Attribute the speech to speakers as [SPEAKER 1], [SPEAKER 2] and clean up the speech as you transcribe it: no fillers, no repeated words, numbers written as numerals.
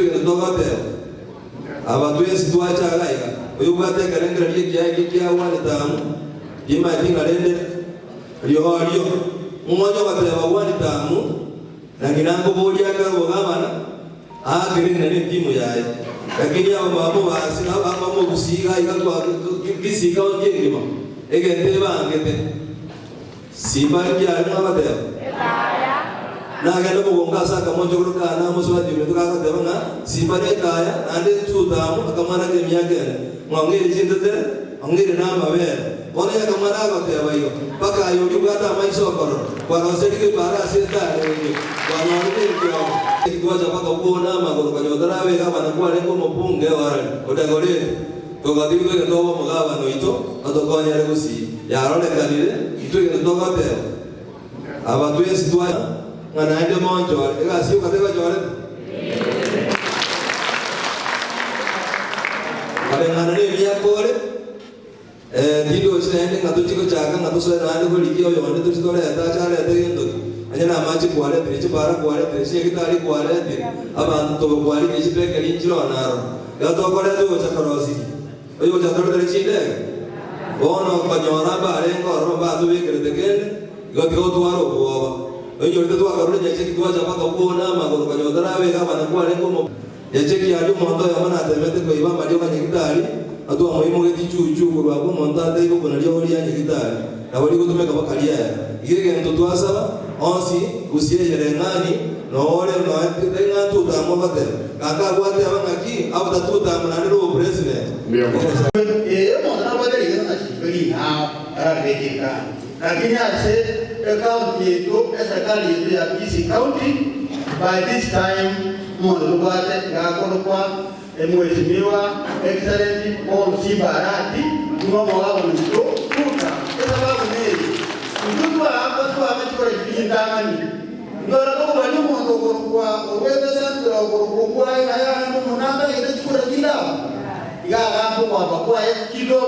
[SPEAKER 1] itwe ndogote abatu yesi twacha gaiga uyu bwate karengera kia wani tamu ima tinga lende lyo mmoja bateba wani tamu na nginango boja ka bogabana kirina ni timu yae lakini abo babo basi abo kusiga ikatwa kisika ongengima egende bangete simba ya n'abateba na genda mugonga saka mojo kuruka na muswa dibe tukaka tebanga simba kaya ande tutamu akamana ke miyake ngongere jindete ongere na mabere ona ya kamana ga teba yo paka yo yugata maiso koro kwa rosedi ke bara seta ni kwa ngore ke kwa japa ko na magoro ka jodara we ga bana kwa lengo mopunge wale odagore to ga dibe ke ndo mo ga bano ito ato kwa nyare kusi ya role kanire ito ke ndo ga te abatu yes twa ngana ende monjo ega siu kateka jore ale ngana ne biya kore dido sene ngatu chiko chaka ngatu so na ndo likio yo ndo tsikore ta chale ta yendo anyana machi kwale trichi para kwale trichi kitali kwale tri abantu to kwale kichi pe kali chiro naro ya to kore to chakorosi oyo chakoro trichi de ono kanyora ba re ngoro ba tu be kre de ken go tuaro boba oyo ndo tuwa karule nyache kitwa chapa ko na magoro kanyora we ga bana kwale ngo yache ki ali mondo ya mana temete ko iba madio kanye kitali atu amoimo geti chuchu ko babo monta de ko na lyo ri anye kitali na wali ko tume ka bakalia igege ndo twasaba onsi usiye yerengani no ole no ente nga tuta mo bate kaka gwate abangaki abuta tuta mnane ro president
[SPEAKER 2] ndio
[SPEAKER 3] mo na bade yana shikari na arabetika lakini ase county to serikali ya Kisii County by this time mo lugate ngakoro kwa mheshimiwa excellent Paul Sibarati ngo wao ndio tuta sababu ni mtu hapa tu amechukua kijindangani ndio anakuwa bali mwanzo kwa uweza sana kwa ina ya munanga ile chukua kila ya hapo kwa kidogo